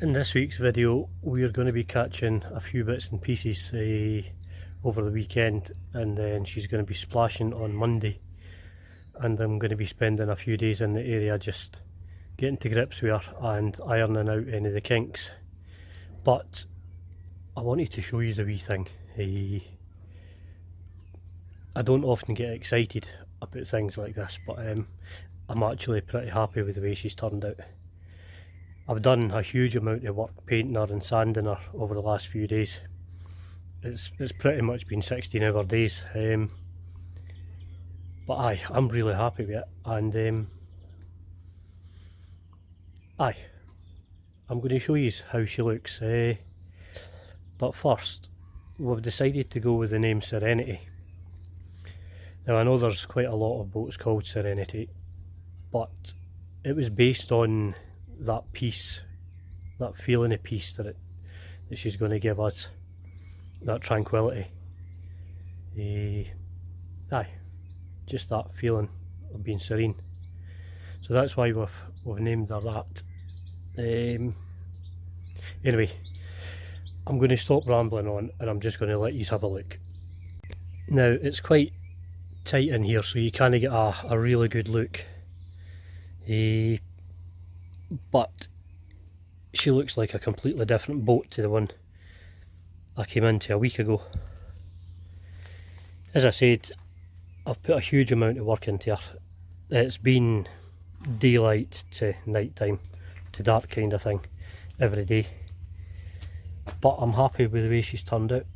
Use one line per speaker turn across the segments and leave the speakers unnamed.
In this week's video we are going to be catching a few bits and pieces over the weekend, and then she's going to be splashing on Monday, and I'm going to be spending a few days in the area just getting to grips with her and ironing out any of the kinks. But I wanted to show you the wee thing. I don't often get excited about things like this, but I'm actually pretty happy with the way she's turned out. I've done a huge amount of work painting her and sanding her over the last few days. It's pretty much been 16-hour days, but I'm really happy with it, and I'm going to show you how she looks. But first, we've decided to go with the name Serenity. Now I know there's quite a lot of boats called Serenity, but it was based on that peace, that feeling of peace that she's going to give us, that tranquility. Just that feeling of being serene. So that's why we've named her that. Anyway, I'm going to stop rambling on and I'm just going to let you have a look. Now it's quite tight in here, so you kind of get a really good look. But she looks like a completely different boat to the one I came into a week ago. As I said, I've put a huge amount of work into her. It's been daylight to night time to dark kind of thing every day, but I'm happy with the way she's turned out.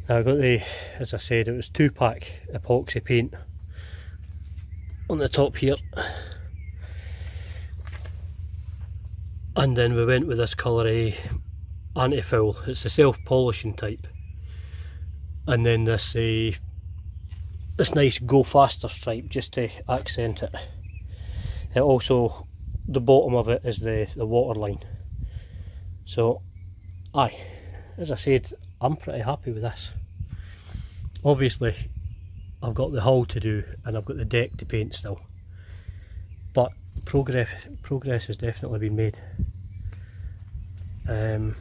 Now I got as I said, it was 2-pack epoxy paint on the top here, and then we went with this colour anti-foul. It's the self-polishing type, and then this nice go faster stripe just to accent it. It also, the bottom of it is the water line. So as I said, I'm pretty happy with this. Obviously I've got the hull to do and I've got the deck to paint still, but progress has definitely been made. And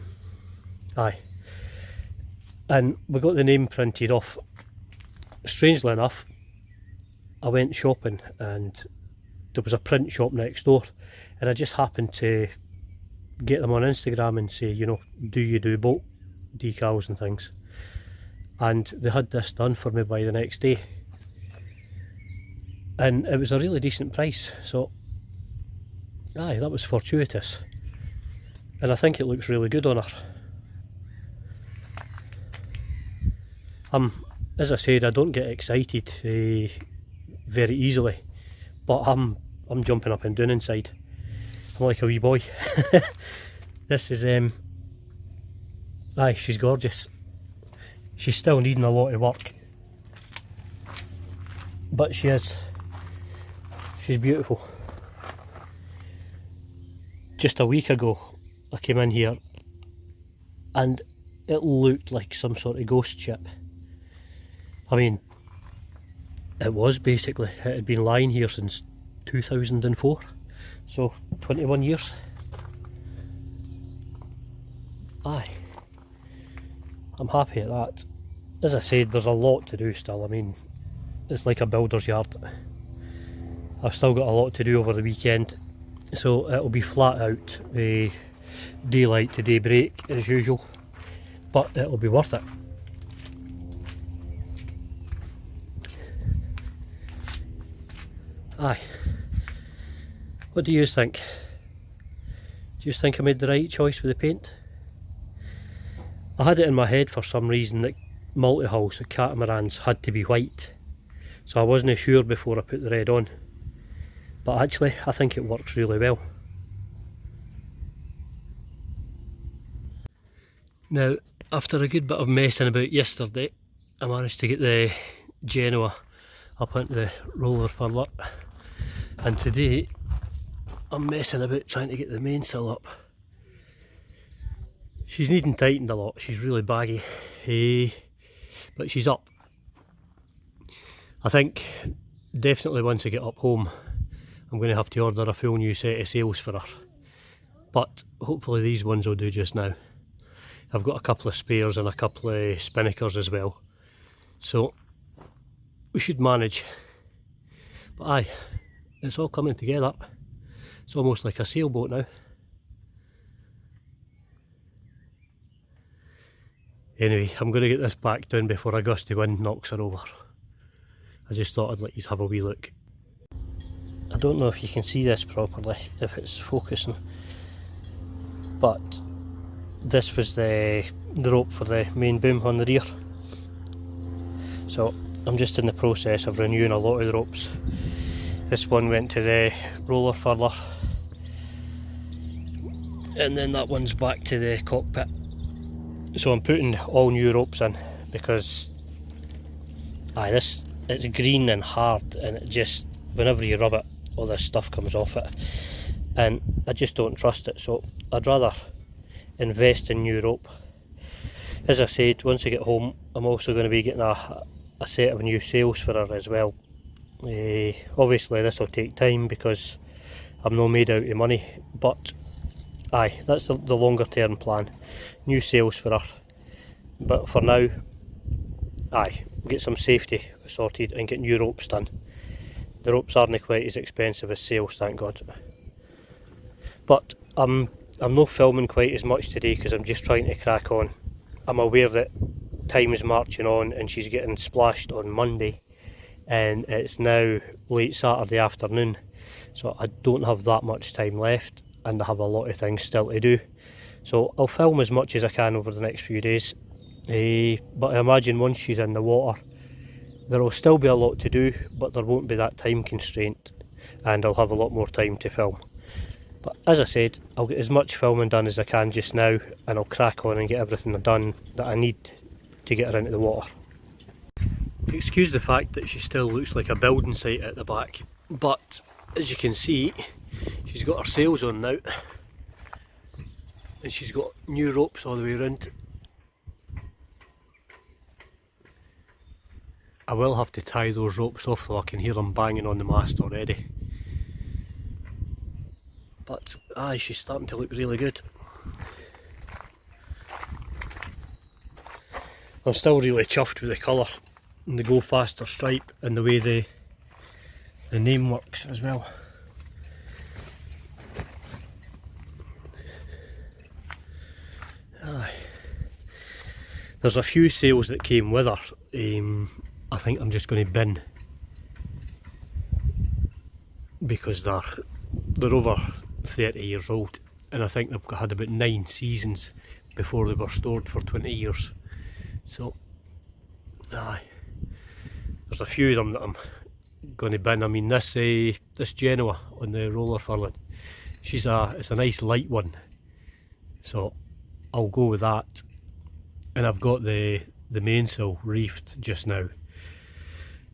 we got the name printed off. Strangely enough, I went shopping and there was a print shop next door, and I just happened to get them on Instagram and say, you know, do you do boat decals and things? And they had this done for me by the next day, and it was a really decent price. So that was fortuitous, and I think it looks really good on her. As I said, I don't get excited very easily, but I'm jumping up and down inside. I'm like a wee boy. This is she's gorgeous. She's still needing a lot of work, but she's beautiful. Just a week ago I came in here and it looked like some sort of ghost ship. I mean, it was basically. It had been lying here since 2004, so 21 years. I'm happy at that. As I said, there's a lot to do still. I mean, it's like a builder's yard. I've still got a lot to do over the weekend, so it'll be flat out daylight to daybreak as usual, but it'll be worth it. What do you think? Do you think I made the right choice with the paint? I had it in my head for some reason that multi-hulls, the catamarans, had to be white, so I wasn't sure before I put the red on, but actually I think it works really well. Now, after a good bit of messing about yesterday, I managed to get the Genoa up onto the roller further, and today I'm messing about trying to get the mainsail up. She's needing tightened a lot, she's really baggy, but she's up. I think definitely once I get up home I'm going to have to order a full new set of sails for her, but hopefully these ones will do just now. I've got a couple of spares and a couple of spinnakers as well, so we should manage. But aye, it's all coming together. It's almost like a sailboat now. Anyway, I'm going to get this back down before a gusty wind knocks her over. I just thought I'd let you have a wee look. I don't know if you can see this properly, if it's focusing, but this was the rope for the main boom on the rear. So I'm just in the process of renewing a lot of the ropes. This one went to the roller furler, and then that one's back to the cockpit. So I'm putting all new ropes in because it's green and hard, and it just, whenever you rub it, all this stuff comes off it, and I just don't trust it. So I'd rather invest in new rope. As I said, once I get home I'm also going to be getting a set of new sails for her as well. Obviously this will take time because I'm not made out of money, but aye, that's the longer term plan. New sails for her, but for now, aye, get some safety sorted and get new ropes done. The ropes aren't quite as expensive as sails, thank God. But I'm not filming quite as much today because I'm just trying to crack on. I'm aware that time is marching on and she's getting splashed on Monday, and it's now late Saturday afternoon, so I don't have that much time left and I have a lot of things still to do. So I'll film as much as I can over the next few days, but I imagine once she's in the water there will still be a lot to do, but there won't be that time constraint and I'll have a lot more time to film. But as I said, I'll get as much filming done as I can just now, and I'll crack on and get everything done that I need to get her into the water. Excuse the fact that she still looks like a building site at the back, but as you can see, she's got her sails on now, and she's got new ropes all the way around. I will have to tie those ropes off so I can hear them banging on the mast already. But aye, she's starting to look really good. I'm still really chuffed with the colour and the Go Faster stripe and the way the name works as well. Aye. There's a few sails that came with her. I think I'm just going to bin because they're over 30 years old, and I think they've had about 9 seasons before they were stored for 20 years. So aye, there's a few of them that I'm going to bin. I mean, this Genoa on the roller furling, it's a nice light one, so I'll go with that. And I've got the mainsail reefed just now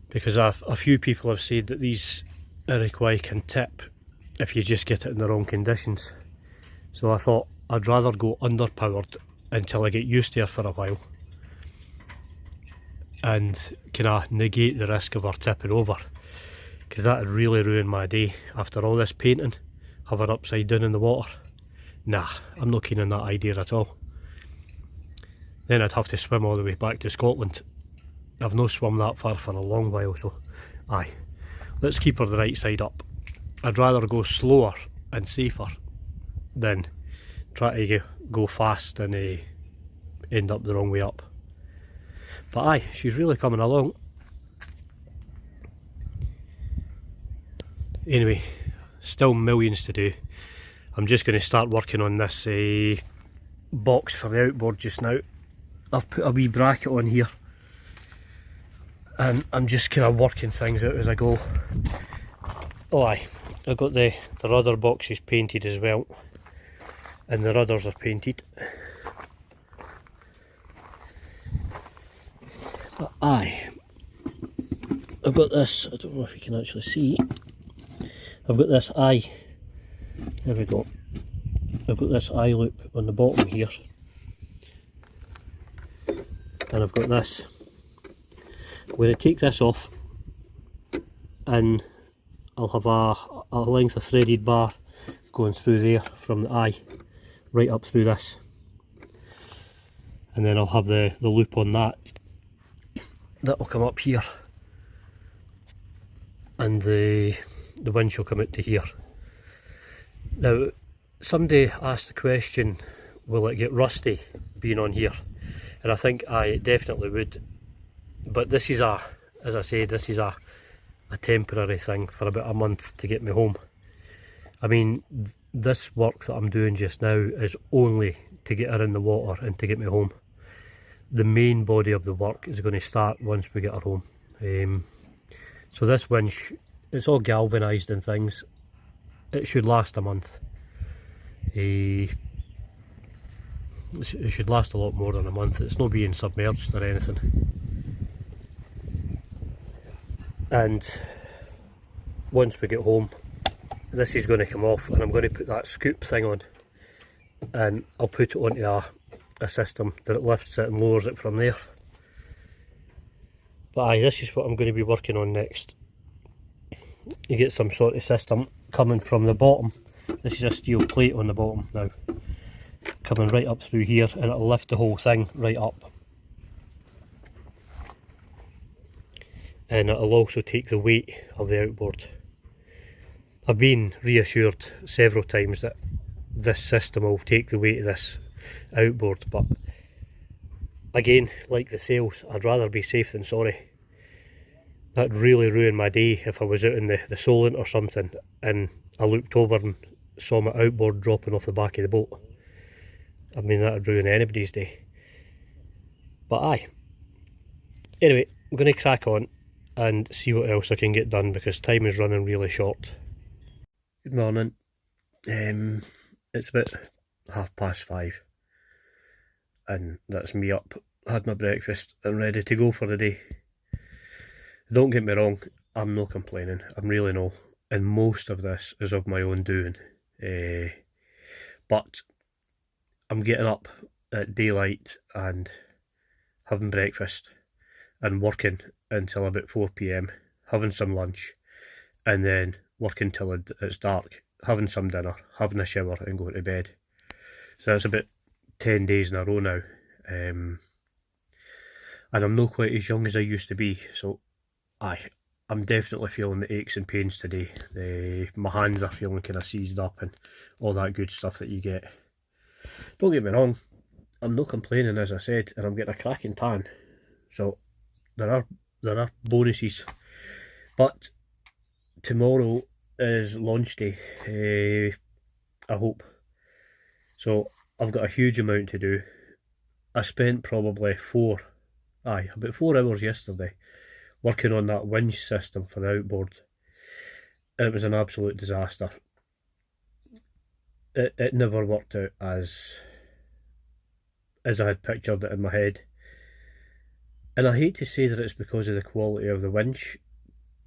because a few people have said that these Iroquois can tip if you just get it in the wrong conditions. So I thought I'd rather go underpowered until I get used to her for a while and kind of negate the risk of her tipping over, because that would really ruin my day after all this painting. Have her upside down in the water. Nah, I'm not keen on that idea at all. Then I'd have to swim all the way back to Scotland. I've not swum that far for a long while, so aye, let's keep her the right side up. I'd rather go slower and safer than try to go fast and end up the wrong way up. But aye, she's really coming along. Anyway, still millions to do. I'm just going to start working on this box for the outboard just now. I've put a wee bracket on here and I'm just kind of working things out as I go. Oh aye, I've got the rudder boxes painted as well, and the rudders are painted. But aye, I've got this, I don't know if you can actually see, I've got this eye, there we go, I've got this eye loop on the bottom here, and I've got this. I'm going to take this off and I'll have a length of threaded bar going through there from the eye right up through this, and then I'll have the loop on that will come up here, and the winch will come out to here. Now somebody asked the question, will it get rusty being on here? And I think it definitely would, but this is as I say, this is a temporary thing for about a month to get me home. I mean, this work that I'm doing just now is only to get her in the water and to get me home. The main body of the work is going to start once we get her home. So this winch, it's all galvanised and things. It should last a month. It should last a lot more than a month. It's not being submerged or anything. And once we get home, this is going to come off, and I'm going to put that scoop thing on, and I'll put it onto a system that it lifts it and lowers it from there. But this is what I'm going to be working on next. You get some sort of system coming from the bottom. This is a steel plate on the bottom now, coming right up through here, and it'll lift the whole thing right up. And it'll also take the weight of the outboard. I've been reassured several times that this system will take the weight of this outboard, but again, like the sails, I'd rather be safe than sorry. That'd really ruin my day if I was out in the Solent or something and I looked over and saw my outboard dropping off the back of the boat. I mean, that'd ruin anybody's day. But anyway, I'm going to crack on and see what else I can get done, because time is running really short. Good morning. It's about 5:30 and that's me up, had my breakfast and ready to go for the day. Don't get me wrong, I'm not complaining, I'm really not, and most of this is of my own doing, but I'm getting up at daylight and having breakfast and working until about 4 PM, having some lunch, and then working till it's dark, having some dinner, having a shower and going to bed. So that's about 10 days in a row now, and I'm not quite as young as I used to be, so I'm definitely feeling the aches and pains today. My hands are feeling kind of seized up and all that good stuff that you get. Don't get me wrong, I'm not complaining, as I said, and I'm getting a cracking tan, so there are bonuses. But tomorrow is launch day, I hope. So I've got a huge amount to do. I spent probably about 4 hours yesterday working on that winch system for the outboard, and it was an absolute disaster. It never worked out as I had pictured it in my head. And I hate to say that it's because of the quality of the winch,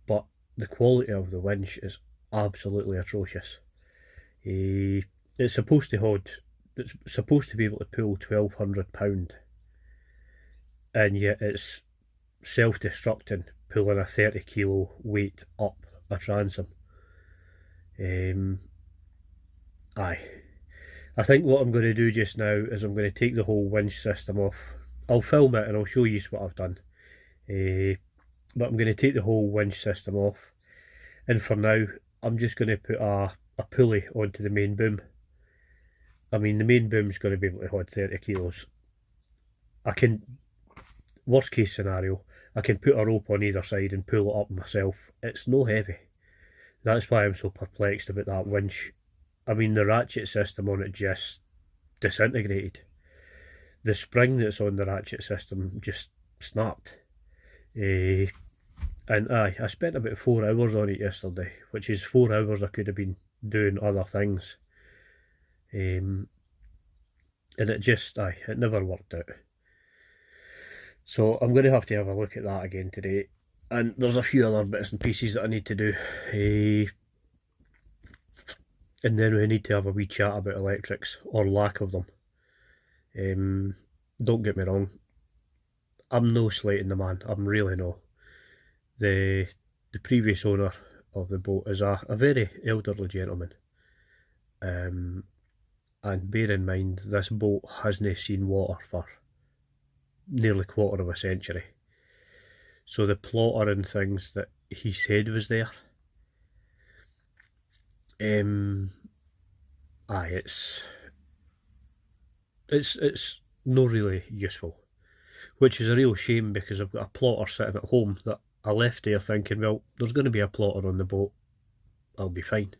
but the quality of the winch is absolutely atrocious. It's supposed to be able to pull 1,200 pound, and yet it's self-destructing, pulling a 30 kilo weight up a transom. I think what I'm going to do just now is I'm going to take the whole winch system off. I'll film it and I'll show you what I've done, but I'm going to take the whole winch system off, and for now I'm just going to put a pulley onto the main boom. I mean, the main boom's going to be able to hold 30 kilos. Worst case scenario, I can put a rope on either side and pull it up myself. It's no heavy. That's why I'm so perplexed about that winch. I mean, the ratchet system on it just disintegrated. The spring that's on the ratchet system just snapped. And I spent about 4 hours on it yesterday, which is 4 hours I could have been doing other things. And it just, it never worked out. So I'm going to have a look at that again today. And there's a few other bits and pieces that I need to do. And then we need to have a wee chat about electrics, or lack of them. Don't get me wrong, I'm no slating the man, I'm really no. The the previous owner of the boat is a very elderly gentleman. And bear in mind, this boat hasn't seen water for nearly quarter of a century. So the plotter and things that he said was there, it's not really useful, which is a real shame because I've got a plotter sitting at home that I left there thinking, well, there's going to be a plotter on the boat, I'll be fine.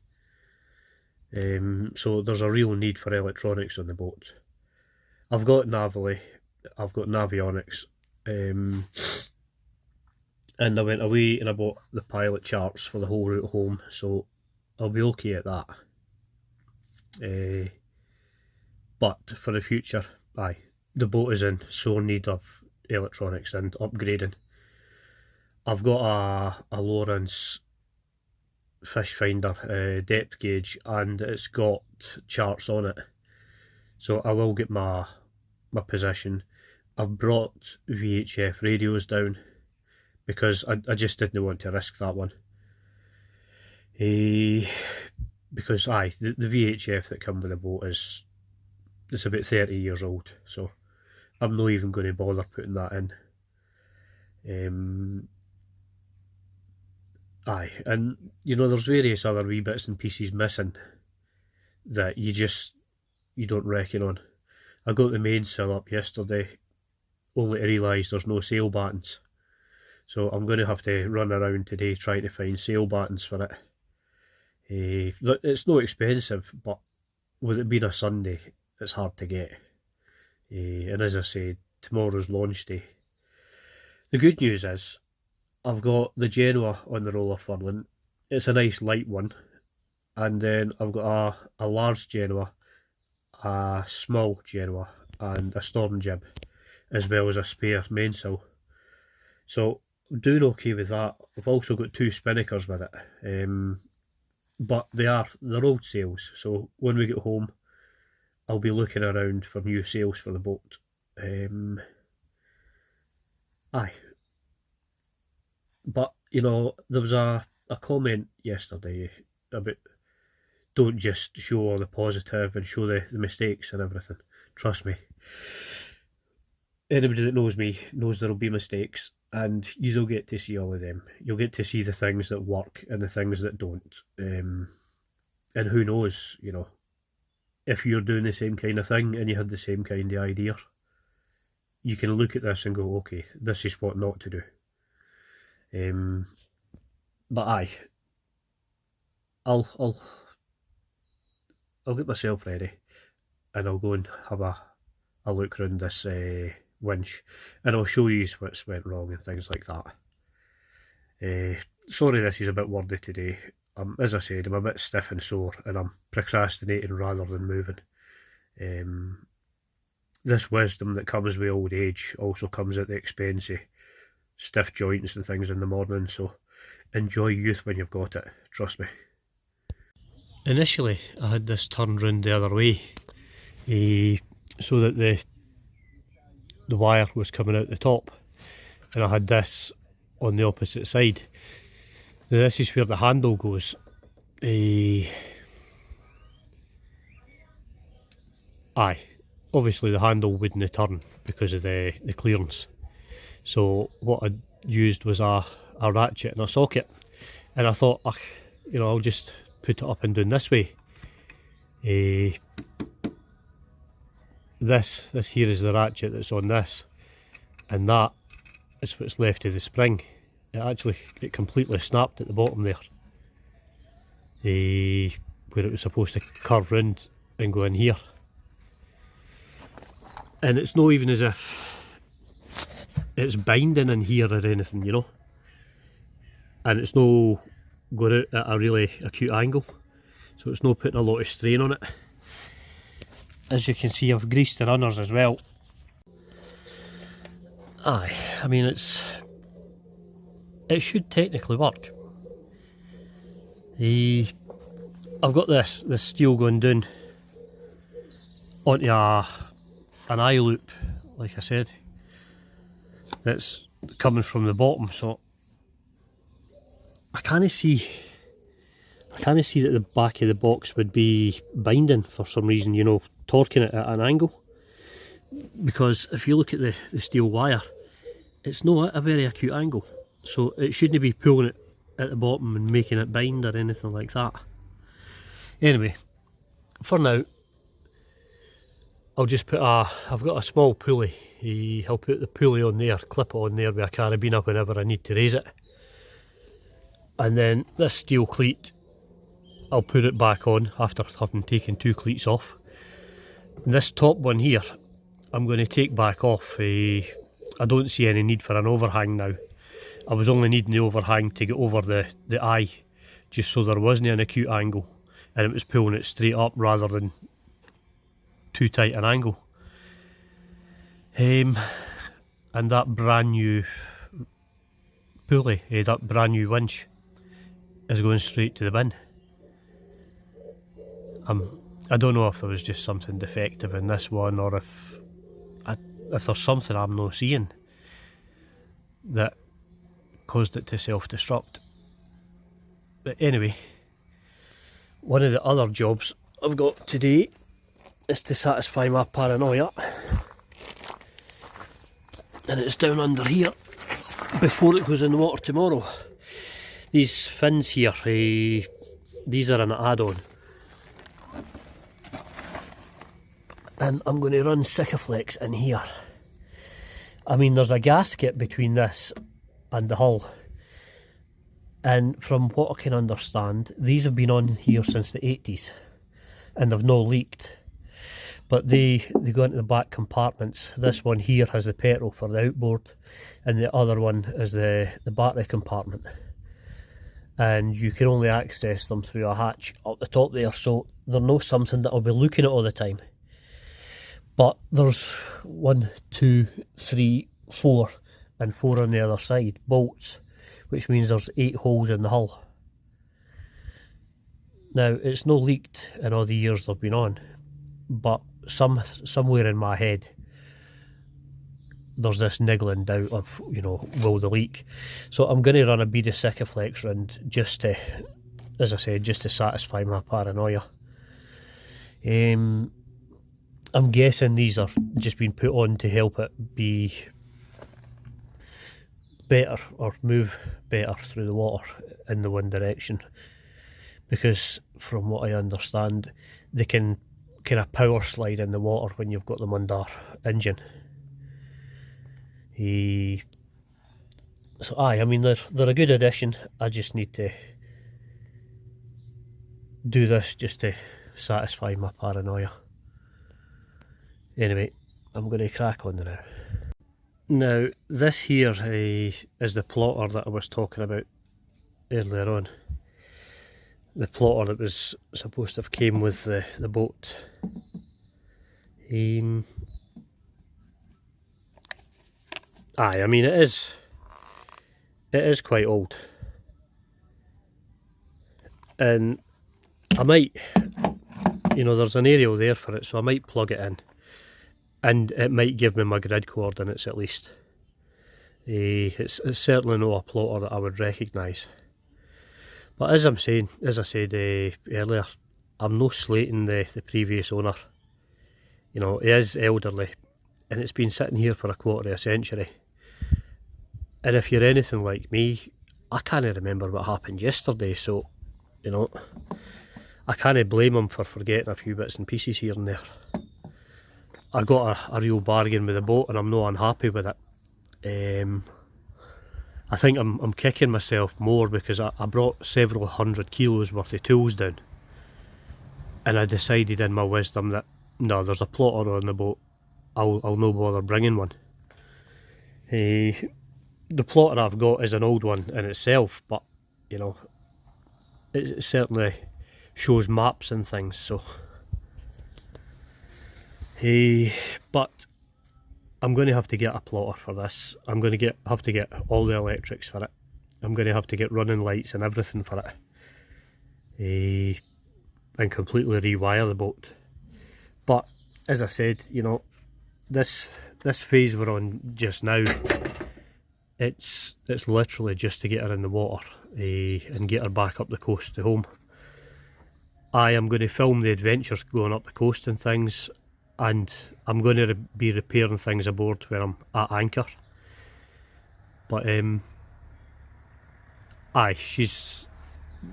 So there's a real need for electronics on the boat. I've got Navily, I've got Navionics, and I went away and I bought the pilot charts for the whole route home, so I'll be okay at that. But for the future, the boat is in sore need of electronics and upgrading. I've got a Lawrence fish finder depth gauge, and it's got charts on it, so I will get my position. I've brought VHF radios down because I just didn't want to risk that one. Because the VHF that come with the boat it's about 30 years old, so I'm not even going to bother putting that in. And you know, there's various other wee bits and pieces missing that you don't reckon on. I got the mainsail up yesterday, only to realise there's no sail battens. So I'm going to have to run around today trying to find sail battens for it. It's not expensive, but with it being a Sunday, it's hard to get. And as I said, tomorrow's launch day. The good news is, I've got the Genoa on the roller furling. It's a nice light one. And then I've got a large Genoa, a small Genoa, and a storm jib, as well as a spare mainsail. So I'm doing okay with that. I've also got 2 spinnakers with it. But they're old sails, so when we get home, I'll be looking around for new sails for the boat. But, you know, there was a comment yesterday about don't just show all the positive and show the mistakes and everything. Trust me. Anybody that knows me knows there'll be mistakes, and you'll get to see all of them. You'll get to see the things that work and the things that don't. And who knows, you know, if you're doing the same kind of thing and you had the same kind of idea, you can look at this and go, okay, this is what not to do. But I'll get myself ready, and I'll go and have a look around this winch, and I'll show you what's went wrong and things like that. Sorry this is a bit wordy today. As I said, I'm a bit stiff and sore, and I'm procrastinating rather than moving. This wisdom that comes with old age also comes at the expense of stiff joints and things in the morning, so enjoy youth when you've got it, trust me. Initially I had this turned round the other way, so that the wire was coming out the top, and I had this on the opposite side. Now this is where the handle goes. Obviously the handle wouldn't turn because of the clearance. So what I used was a ratchet and a socket, and I thought, you know, I'll just put it up and down this way. This here is the ratchet that's on this, and that is what's left of the spring. It completely snapped at the bottom there, where it was supposed to curve round and go in here. And it's not even as if it's binding in here or anything, you know, and it's no going out at a really acute angle, so it's not putting a lot of strain on it. As you can see, I've greased the runners as well. I mean, it should technically work. I've got this steel going down onto an eye loop, like I said, that's coming from the bottom, so I can't see that the back of the box would be binding for some reason, you know, torquing it at an angle. Because if you look at the steel wire, it's not at a very acute angle. So it shouldn't be pulling it at the bottom and making it bind or anything like that. Anyway, for now, I'll just put I've got a small pulley. I'll put the pulley on there, clip it on there with a carabiner whenever I need to raise it. And then this steel cleat, I'll put it back on after having taken 2 cleats off. And this top one here, I'm going to take back off. I don't see any need for an overhang now. I was only needing the overhang to get over the eye, just so there wasn't an acute angle and it was pulling it straight up rather than too tight an angle. And that brand new pulley, that brand new winch, is going straight to the bin. I don't know if there was just something defective in this one, or if there's something I'm not seeing that caused it to self-destruct. But anyway, one of the other jobs I've got today is to satisfy my paranoia, and it's down under here before it goes in the water tomorrow. These fins here, these are an add-on, and I'm going to run Sikaflex in here. I mean, there's a gasket between this and the hull, and from what I can understand, these have been on here since the 80s and they've not leaked. But they go into the back compartments. This one here has the petrol for the outboard, and the other one is the battery compartment. And you can only access them through a hatch up the top there, so they're not something that I'll be looking at all the time. But there's 1, 2, 3, 4, and 4 on the other side, bolts, which means there's 8 holes in the hull. Now, it's no leaked in all the years they've been on, but somewhere in my head there's this niggling doubt of, you know, will they leak? So I'm going to run a bead of Sikaflex round just to, as I said, just to satisfy my paranoia. I'm guessing these are just been put on to help it be better or move better through the water in the one direction, because from what I understand, they can kind of power slide in the water when you've got them under engine. So I mean, they're a good addition. I just need to do this just to satisfy my paranoia. Anyway, I'm going to crack on now. Now, this here is the plotter that I was talking about earlier on. The plotter that was supposed to have came with the boat. I mean, it is quite old, and I might, you know, there's an aerial there for it, so I might plug it in, and it might give me my grid coordinates at least. It's certainly not a plotter that I would recognise. But as I said earlier, I'm no slating the previous owner. You know, he is elderly, and it's been sitting here for a quarter of a century. And if you're anything like me, I can't remember what happened yesterday, so, you know, I can't blame him for forgetting a few bits and pieces here and there. I got a real bargain with the boat, and I'm not unhappy with it. I think I'm kicking myself more because I brought several 100 kilos worth of tools down, and I decided in my wisdom that no, there's a plotter on the boat, I'll no bother bringing one. The plotter I've got is an old one in itself, but you know, it certainly shows maps and things, so but I'm going to have to get a plotter for this. I'm going to have to get all the electrics for it. I'm going to have to get running lights and everything for it, and completely rewire the boat. But as I said, you know, this phase we're on just now, it's literally just to get her in the water and get her back up the coast to home. I am going to film the adventures going up the coast and things, and I'm going to be repairing things aboard when I'm at anchor. But aye,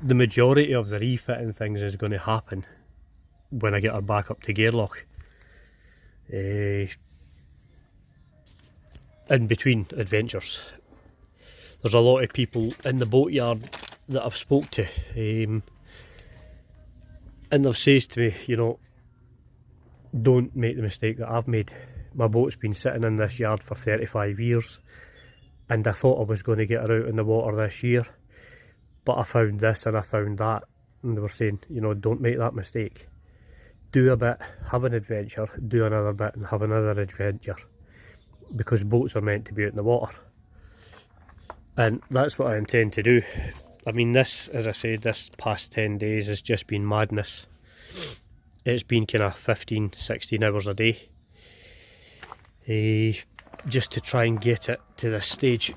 the majority of the refitting things is going to happen when I get her back up to Gairloch. In between adventures, there's a lot of people in the boatyard that I've spoke to, and they've says to me, you know, don't make the mistake that I've made. My boat's been sitting in this yard for 35 years and I thought I was going to get her out in the water this year, but I found this and I found that, and they were saying, you know, don't make that mistake. Do a bit, have an adventure, do another bit and have another adventure, because boats are meant to be out in the water. And that's what I intend to do. I mean, this, as I said, this past 10 days has just been madness. It's been kind of 15, 16 hours a day. Just to try and get it to this stage.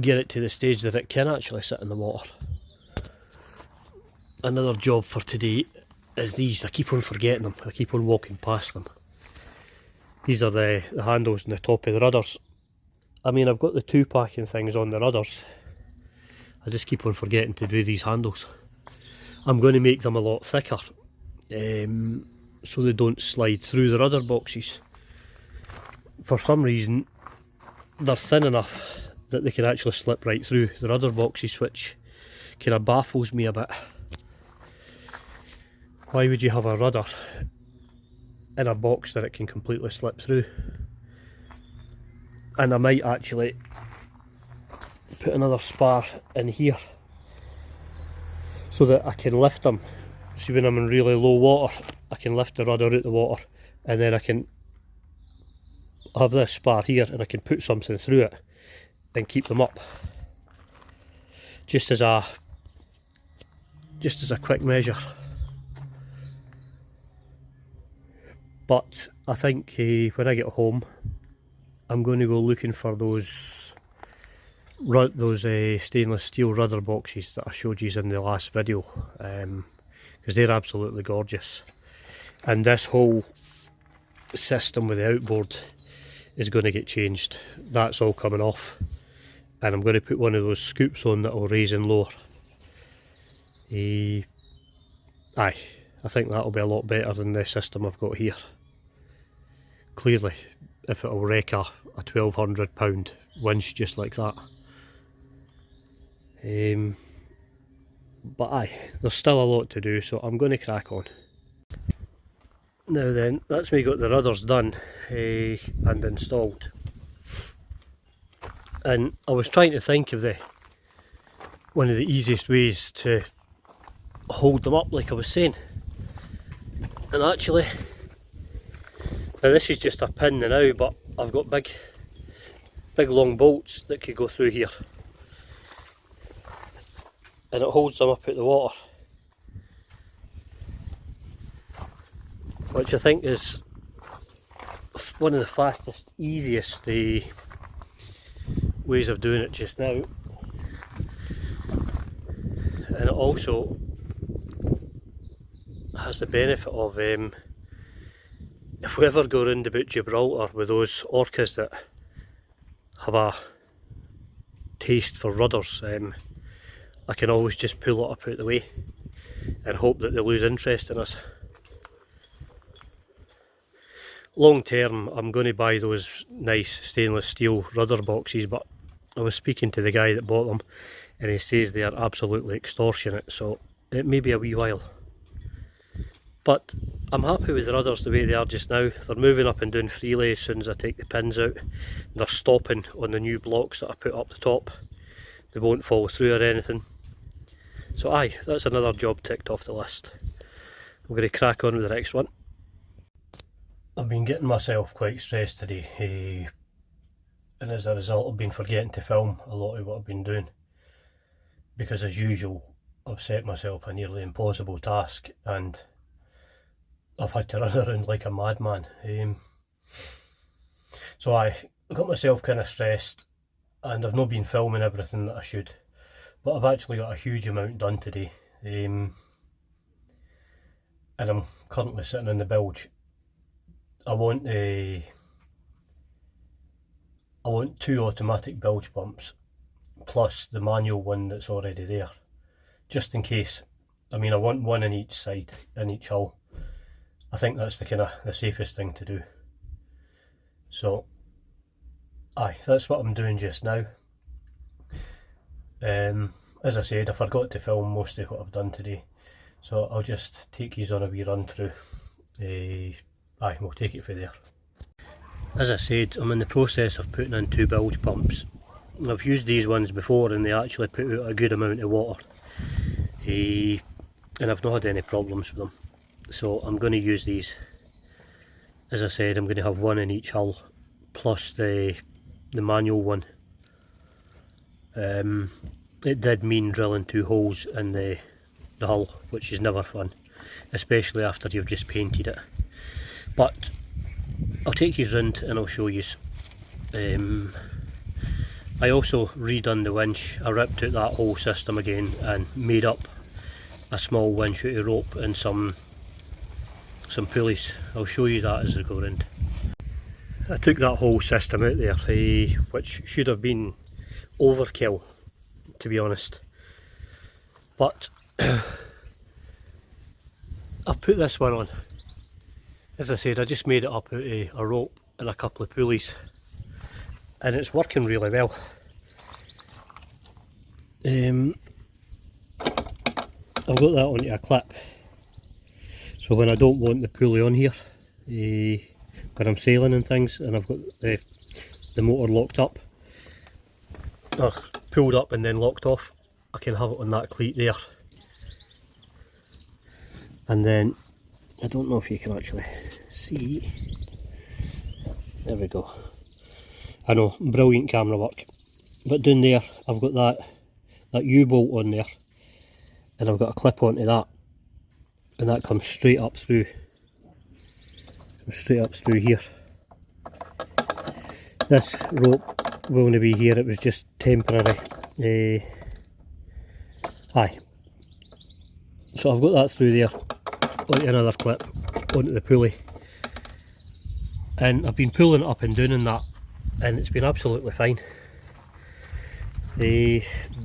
Get it to the stage that it can actually sit in the water. Another job for today is these. I keep on forgetting them. I keep on walking past them. These are the handles on the top of the rudders. I mean, I've got the 2-packing things on the rudders. I just keep on forgetting to do these handles. I'm going to make them a lot thicker, so they don't slide through the rudder boxes. For some reason, they're thin enough that they can actually slip right through the rudder boxes, which kind of baffles me a bit. Why would you have a rudder in a box that it can completely slip through? And I might actually put another spar in here so that I can lift them. See, when I'm in really low water, I can lift the rudder out the water, and then I can have this spar here and I can put something through it and keep them up. Just as a quick measure. But I think when I get home, I'm going to go looking for those stainless steel rudder boxes that I showed you in the last video, because they're absolutely gorgeous. And this whole system with the outboard is going to get changed. That's all coming off, and I'm going to put one of those scoops on that will raise and lower. Aye, I think that'll be a lot better than the system I've got here. Clearly, if it'll wreck a £1,200 winch just like that. But aye, there's still a lot to do, so I'm going to crack on. Now then, that's me got the rudders done and installed. And I was trying to think of one of the easiest ways to hold them up, like I was saying. And actually, now this is just a pin now, but I've got big long bolts that could go through here, and it holds them up at the water, which I think is one of the fastest, easiest ways of doing it just now. And it also has the benefit of, if we ever go round about Gibraltar with those orcas that have a taste for rudders, I can always just pull it up out the way and hope that they lose interest in us. Long term, I'm going to buy those nice stainless steel rudder boxes, but I was speaking to the guy that bought them and he says they are absolutely extortionate, so it may be a wee while. But I'm happy with the rudders the way they are just now. They're moving up and down freely as soon as I take the pins out. They're stopping on the new blocks that I put up the top. They won't fall through or anything. So aye, that's another job ticked off the list. I'm going to crack on with the next one. I've been getting myself quite stressed today, and as a result I've been forgetting to film a lot of what I've been doing, because as usual I've set myself a nearly impossible task and I've had to run around like a madman. So I got myself kind of stressed and I've not been filming everything that I should, but I've actually got a huge amount done today, and I'm currently sitting in the bilge. I want 2 automatic bilge pumps plus the manual one that's already there, just in case. I mean, I want one in each side, in each hull. I think that's the safest thing to do. So that's what I'm doing just now. As I said, I forgot to film most of what I've done today, so I'll just take you on a wee run through. We'll take it from there. As I said, I'm in the process of putting in 2 bilge pumps. I've used these ones before and they actually put out a good amount of water, and I've not had any problems with them. So I'm going to use these. As I said, I'm going to have one in each hull plus the manual one. It did mean drilling 2 holes in the hull, which is never fun, especially after you've just painted it. But I'll take you round and I'll show you. I also redone the winch. I ripped out that whole system again and made up a small winch out of rope and some pulleys. I'll show you that as I go round. I took that whole system out there, which should have been overkill, to be honest. But I've put this one on. As I said, I just made it up out of a rope and a couple of pulleys, and it's working really well. I've got that onto a clip, so when I don't want the pulley on here, when I'm sailing and things, and I've got the motor locked up, or pulled up and then locked off, I can have it on that cleat there. And then, I don't know if you can actually see, there we go. I know, brilliant camera work. But down there, I've got that U-bolt on there, and I've got a clip onto that, and that comes straight up through here. This rope will only be here, it was just temporary. So I've got that through there, onto another clip, onto the pulley, and I've been pulling it up and down in that, and it's been absolutely fine. The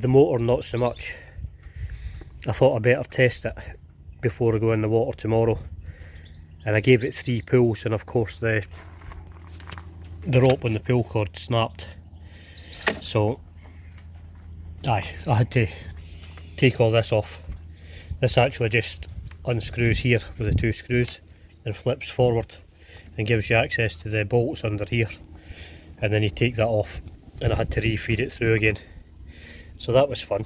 motor not so much. I thought I'd better test it before I go in the water tomorrow, and I gave it 3 pulls, and of course the rope on the pull cord snapped. So I had to take all this off. This actually just unscrews here with the 2 screws and flips forward and gives you access to the bolts under here, and then you take that off, and I had to refeed it through again. So that was fun.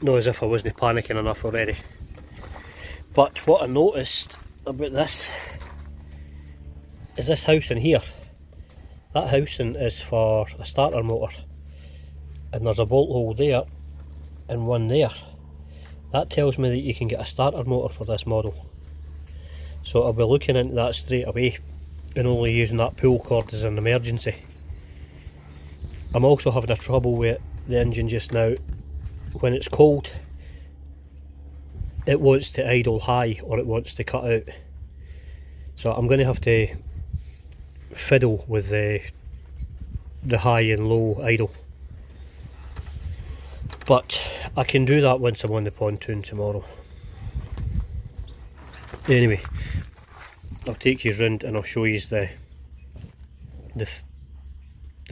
Not as if I wasn't panicking enough already. But what I noticed about this is this housing here. That housing is for a starter motor, and there's a bolt hole there and one there. That tells me that you can get a starter motor for this model. So I'll be looking into that straight away and only using that pull cord as an emergency. I'm also having a trouble with the engine just now. When it's cold, it wants to idle high or it wants to cut out. So I'm going to have to fiddle with the high and low idle. But I can do that once I'm on the pontoon tomorrow. Anyway, I'll take you round and I'll show you the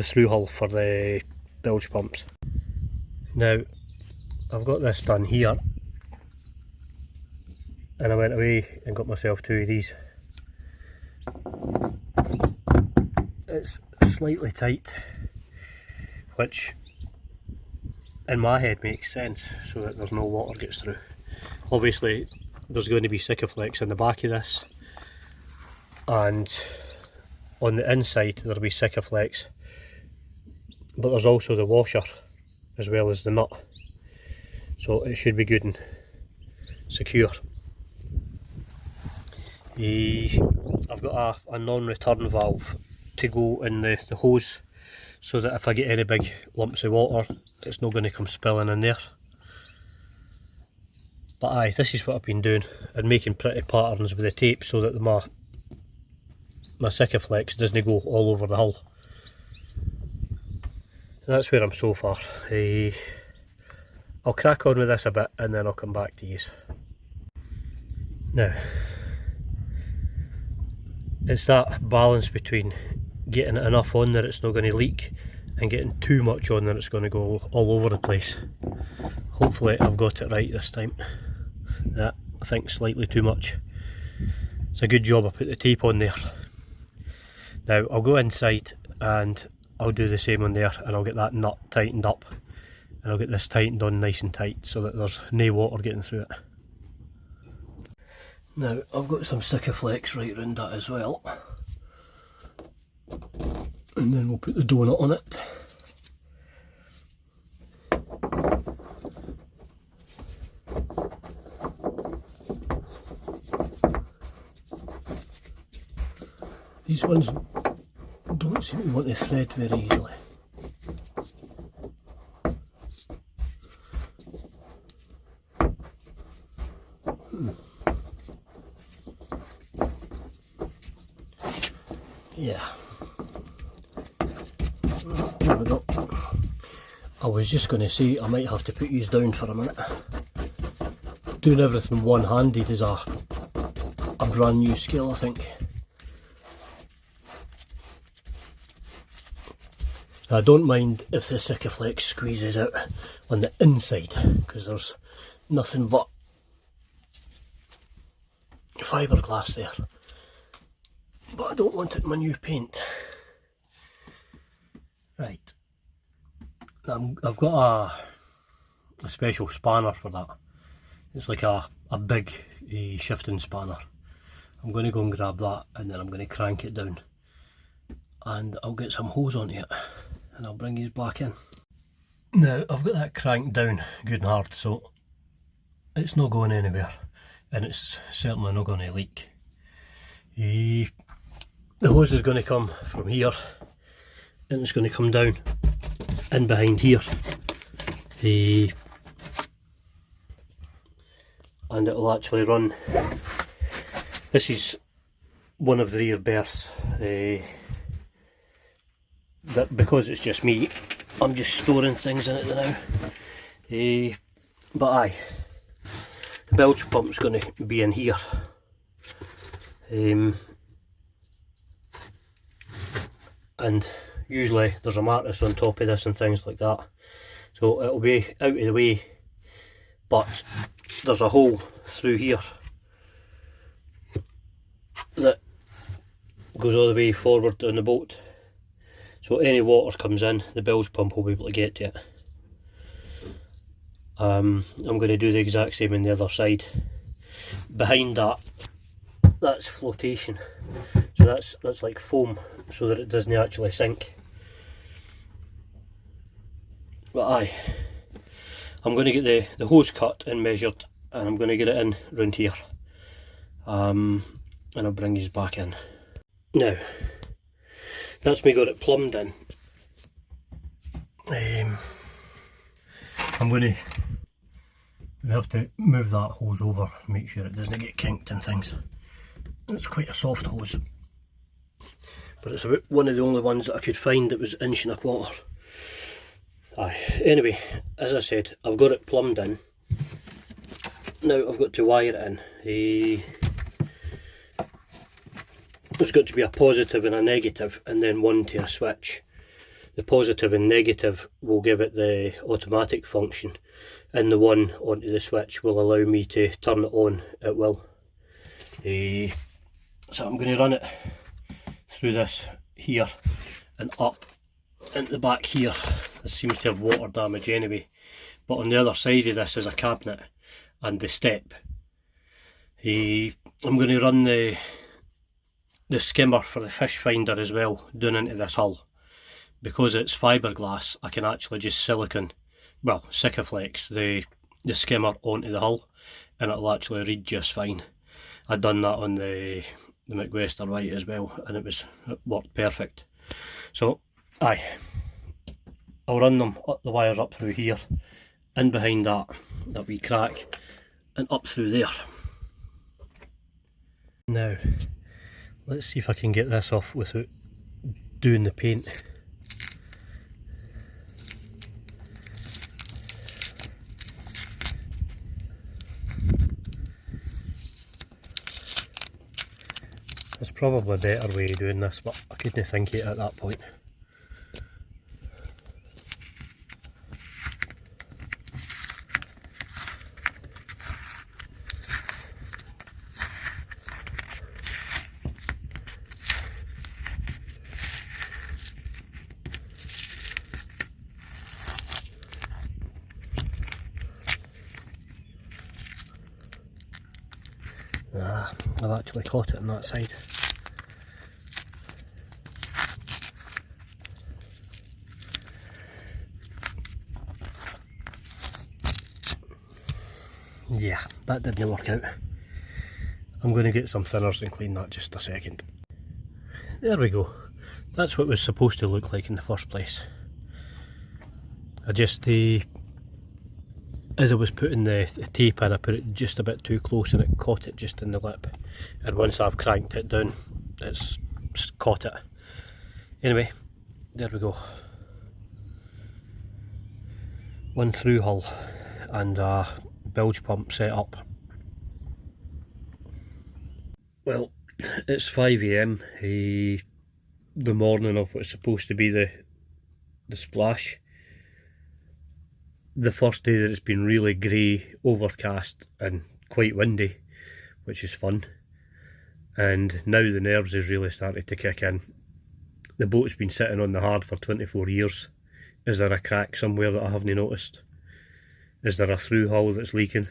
through hull for the bilge pumps. Now, I've got this done here, and I went away and got myself 2 of these. It's slightly tight, which in my head makes sense, so that there's no water gets through. Obviously there's going to be Sikaflex in the back of this, and on the inside there'll be Sikaflex, but there's also the washer as well as the nut, so it should be good and secure. I've got a non-return valve to go in the hose so that if I get any big lumps of water, it's not going to come spilling in there. But aye, this is what I've been doing, and making pretty patterns with the tape so that my Sikaflex doesn't go all over the hull. And that's where I'm so far. I'll crack on with this a bit and then I'll come back to you. Now, it's that balance between getting enough on that it's not going to leak and getting too much on that it's going to go all over the place. Hopefully I've got it right this time. Yeah, I think slightly too much. It's a good job I put the tape on there. Now I'll go inside and I'll do the same on there, and I'll get that nut tightened up, and I'll get this tightened on nice and tight so that there's no water getting through it. Now I've got some Sikaflex right round that as well, and then we'll put the donut on it. These ones don't seem to want to thread very easily. Yeah. There we go. I was just going to say I might have to put these down for a minute. Doing everything one-handed is a brand new skill, I think. I don't mind if the Sikaflex squeezes out on the inside, because there's nothing but fiberglass there, but I don't want it in my new paint. Right, I've got a special spanner for that. It's like a big shifting spanner. I'm going to go and grab that, and then I'm going to crank it down, and I'll get some hose onto it, and I'll bring these back in. Now I've got that cranked down good and hard, so it's not going anywhere, and it's certainly not going to leak. The hose is going to come from here, and it's going to come down in behind here, and it'll actually run. This is one of the rear berths. That because it's just me, I'm just storing things in it now. But aye, the bilge pump's going to be in here. And usually there's a mattress on top of this and things like that, so it'll be out of the way, but there's a hole through here that goes all the way forward on the boat, so any water comes in, the bilge pump will be able to get to it. I'm going to do the exact same on the other side. Behind that, that's flotation, so that's like foam, so that it doesn't actually sink. But aye, I'm going to get the hose cut and measured, and I'm going to get it in round here, and I'll bring these back in. Now, that's me got it plumbed in. I'm going to have to move that hose over, make sure it doesn't get kinked and things. It's quite a soft hose, but it's about one of the only ones that I could find that was 1.25 inches. Aye, anyway, as I said, I've got it plumbed in. Now I've got to wire it in. There's got to be a positive and a negative, and then one to a switch. The positive and negative will give it the automatic function, and the one onto the switch will allow me to turn it on at will. So I'm going to run it through this here and up into the back here. This seems to have water damage anyway, but on the other side of this is a cabinet and the step. I'm going to run the skimmer for the fish finder as well down into this hull. Because it's fiberglass, I can actually just Sikaflex the skimmer onto the hull, and it'll actually read just fine. I'd done that on the McWester White as well, and it worked perfect. So aye, I'll run them up the wires up through here, in behind that wee crack, and up through there. Now, let's see if I can get this off without doing the paint. There's probably a better way of doing this, but I couldn't think of it at that point. Ah, I've actually caught it on that side. Yeah, that didn't work out. I'm going to get some thinners and clean that just a second. There we go. That's what it was supposed to look like in the first place. I just, as I was putting the tape in, I put it just a bit too close and it caught it just in the lip. And once I've cranked it down, it's caught it. Anyway, there we go. One through hull and a bilge pump set up. Well, it's 5 AM, the morning of what's supposed to be the splash. The first day that it's been really grey, overcast and quite windy, which is fun. And now the nerves is really starting to kick in. The boat's been sitting on the hard for 24 years. Is there a crack somewhere that I haven't noticed? Is there a through hull that's leaking?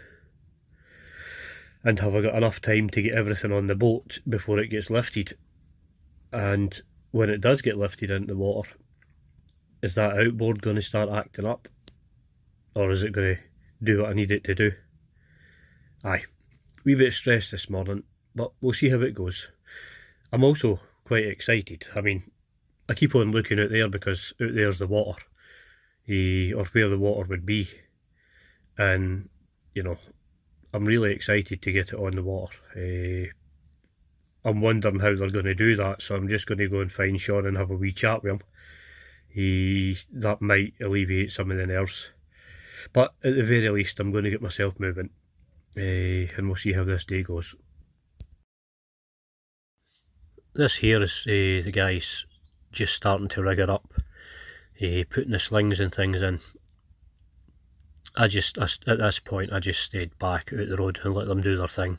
And have I got enough time to get everything on the boat before it gets lifted? And when it does get lifted into the water, is that outboard going to start acting up? Or is it going to do what I need it to do? Aye, wee bit stressed this morning, but we'll see how it goes. I'm also quite excited. I mean, I keep on looking out there because out there's the water, or where the water would be. And, you know, I'm really excited to get it on the water. I'm wondering how they're going to do that, so I'm just going to go and find Sean and have a wee chat with him. That might alleviate some of the nerves. But at the very least, I'm going to get myself moving, and we'll see how this day goes. This here is the guys just starting to rig it up, putting the slings and things in. At this point, I just stayed back out the road and let them do their thing,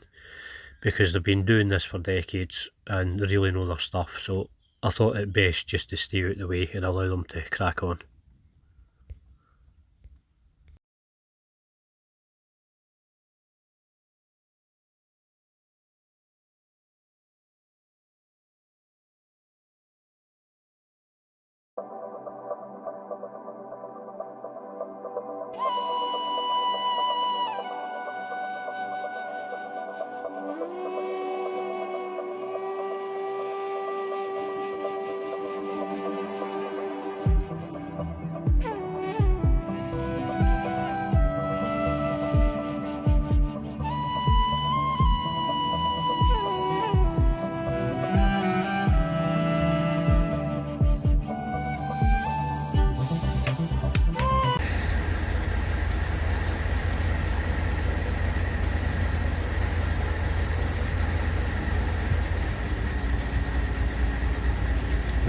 because they've been doing this for decades and they really know their stuff, so I thought it best just to stay out the way and allow them to crack on.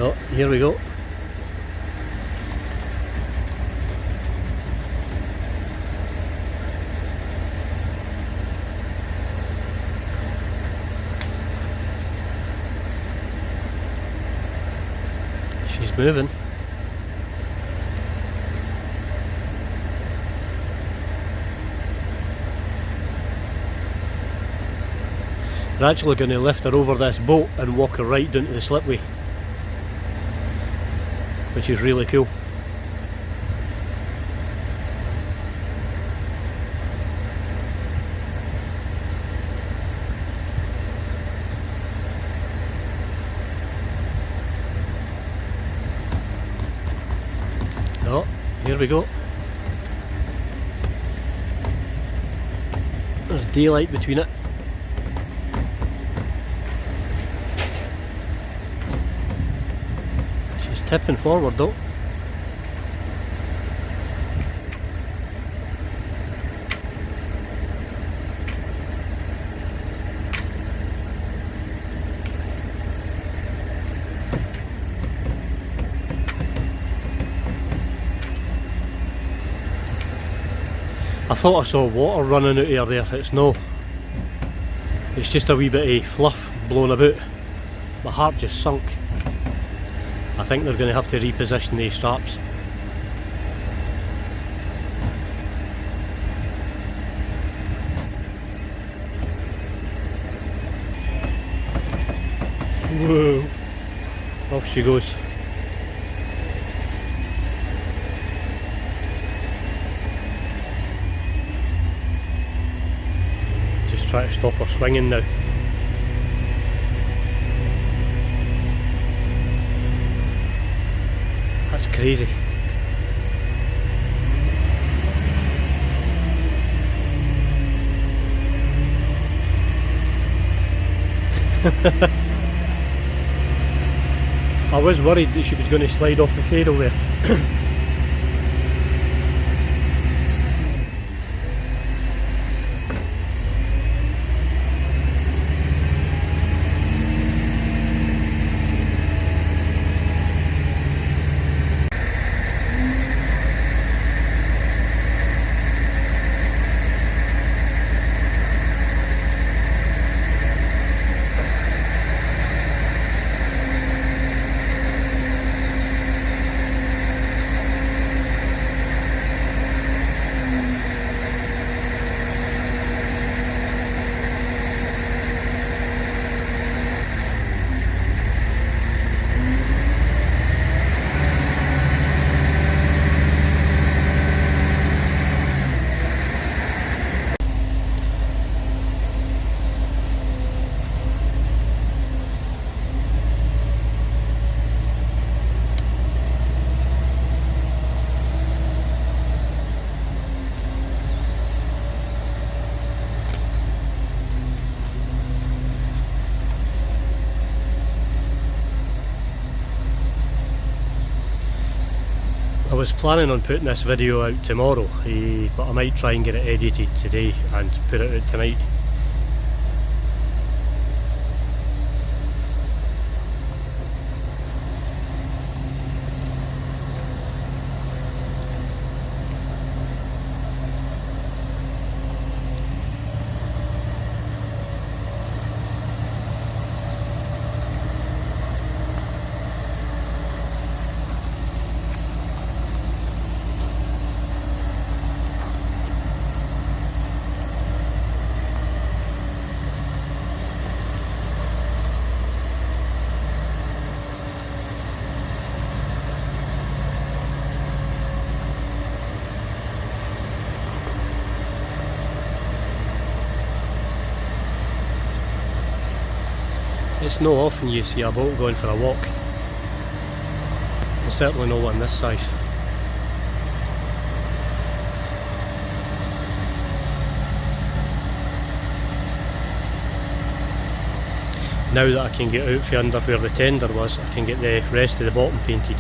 Oh, here we go. She's moving. They're actually going to lift her over this boat and walk her right down to the slipway, which is really cool. Oh, we go. There's daylight between it. She's tipping forward though. I thought I saw water running out of there, it's no. It's just a wee bit of fluff blowing about. My heart just sunk. I think they're going to have to reposition these straps. Whoa! Off she goes. Try to stop her swinging now. That's crazy. I was worried that she was going to slide off the cradle there. I was planning on putting this video out tomorrow, but I might try and get it edited today and put it out tonight. It's not often you see a boat going for a walk. There's certainly no one this size. Now that I can get out from under where the tender was, I can get the rest of the bottom painted.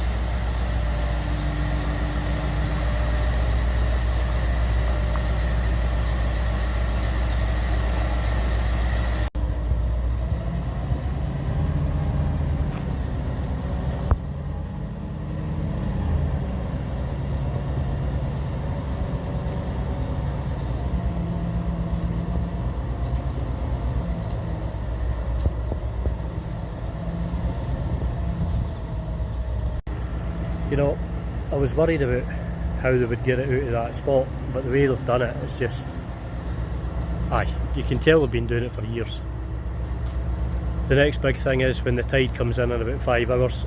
You know, I was worried about how they would get it out of that spot, but the way they've done it, it's just... aye, you can tell they've been doing it for years. The next big thing is when the tide comes in about 5 hours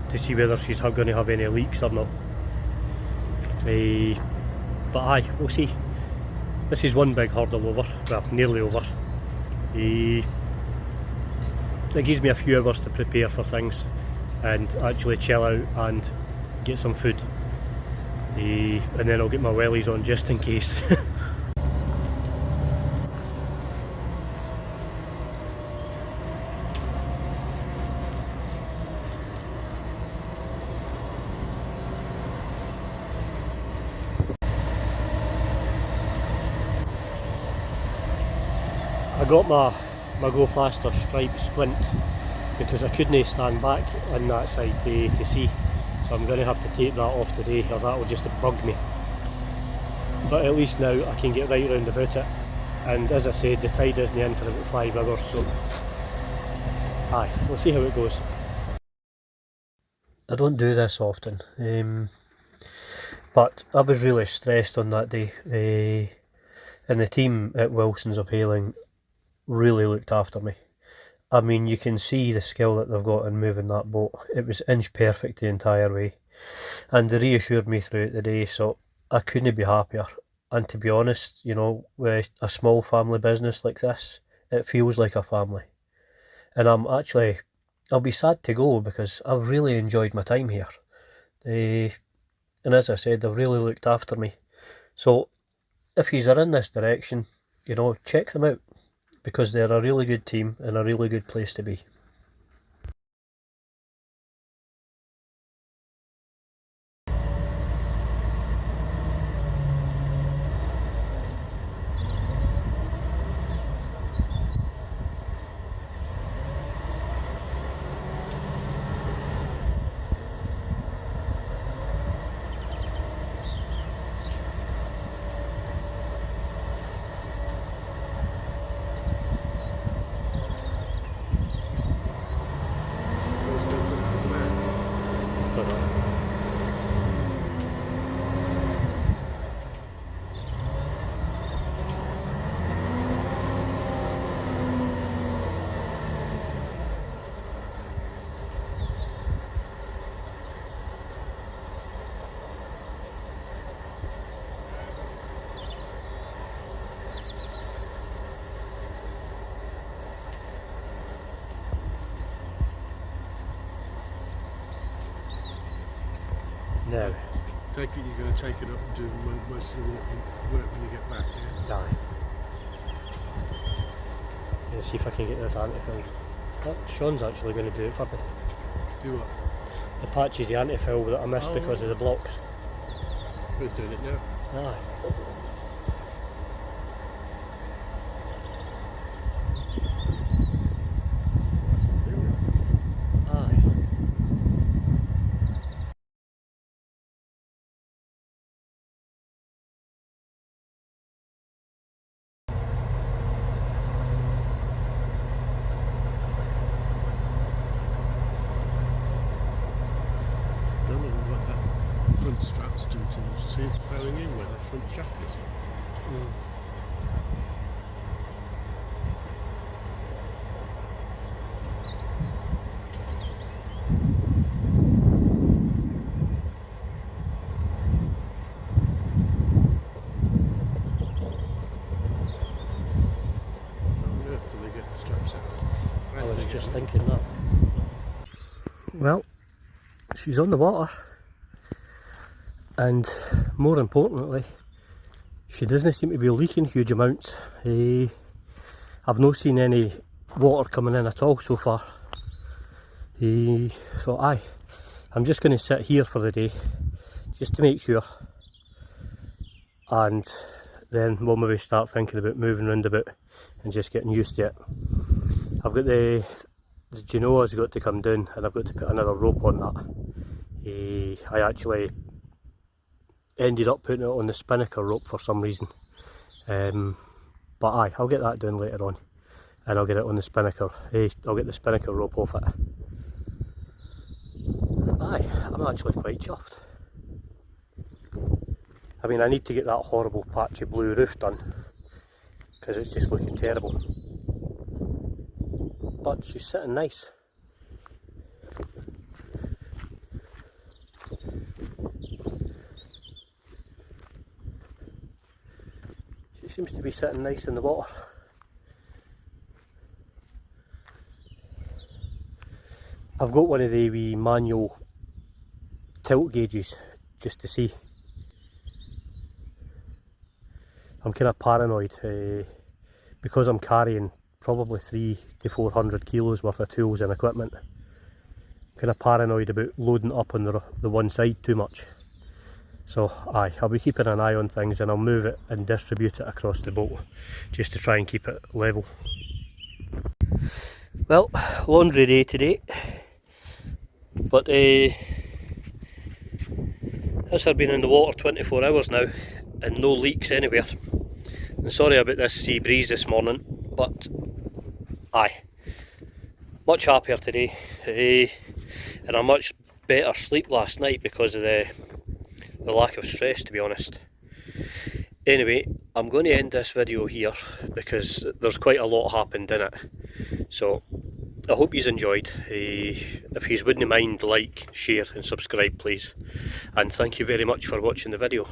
to see whether she's going to have any leaks or not. But aye, we'll see. This is one big hurdle over, well, nearly over. It gives me a few hours to prepare for things and actually chill out and get some food. and then I'll get my wellies on just in case. I got my Go Faster stripe squint because I couldn't stand back on that side to see, so I'm going to have to take that off today or that will just bug me. But at least now I can get right round about it, and as I said, the tide isn't in for about 5 hours, so aye, we'll see how it goes. I don't do this often, but I was really stressed on that day, and the team at Wilson's of Hailing really looked after me. I mean, you can see the skill that they've got in moving that boat. It was inch perfect the entire way, and they reassured me throughout the day, so I couldn't be happier. And to be honest, you know, with a small family business like this, it feels like a family. And I'll be sad to go because I've really enjoyed my time here. And as I said, they've really looked after me. So if yous are in this direction, you know, check them out, because they're a really good team and a really good place to be. Now,
take it you're going to take it up and do most of the work when you get back, yeah?
aye. Let's see if I can get this anti-fill. Oh, Sean's actually going to do it for me.
Do what?
The patches the anti-fill that I missed because of the blocks.
Who's doing it now?
Aye.
That's not new.
Aye.
I don't know what that front strap's doing to you. See it's bowing in where that front strap is. How on earth do they get the straps out?
I was just thinking that. Well, she's on the water, and more importantly, she doesn't seem to be leaking huge amounts. I've not seen any water coming in at all so far. So aye, I'm just going to sit here for the day, just to make sure, and then we'll maybe start thinking about moving round a bit and just getting used to it. I've got the Genoa's got to come down, and I've got to put another rope on that. I actually ended up putting it on the spinnaker rope for some reason, but aye, I'll get that done later on, and I'll get it on the spinnaker. I'll get the spinnaker rope off it. Aye, I'm actually quite chuffed. I mean, I need to get that horrible patchy blue roof done because it's just looking terrible. But she's sitting nice. She seems to be sitting nice in the water. I've got one of the wee manual tilt gauges just to see, I'm kind of paranoid because I'm carrying probably 300 to 400 kilos worth of tools and equipment. I'm kind of paranoid about loading up on the one side too much. So aye, I'll be keeping an eye on things, and I'll move it and distribute it across the boat just to try and keep it level. Well, laundry day today, but this has been in the water 24 hours now and no leaks anywhere. And sorry about this sea breeze this morning, but aye, much happier today, and a much better sleep last night because of the lack of stress, to be honest. Anyway, I'm going to end this video here because there's quite a lot happened in it. So I hope you've enjoyed. If you wouldn't mind, like, share and subscribe please. And thank you very much for watching the video.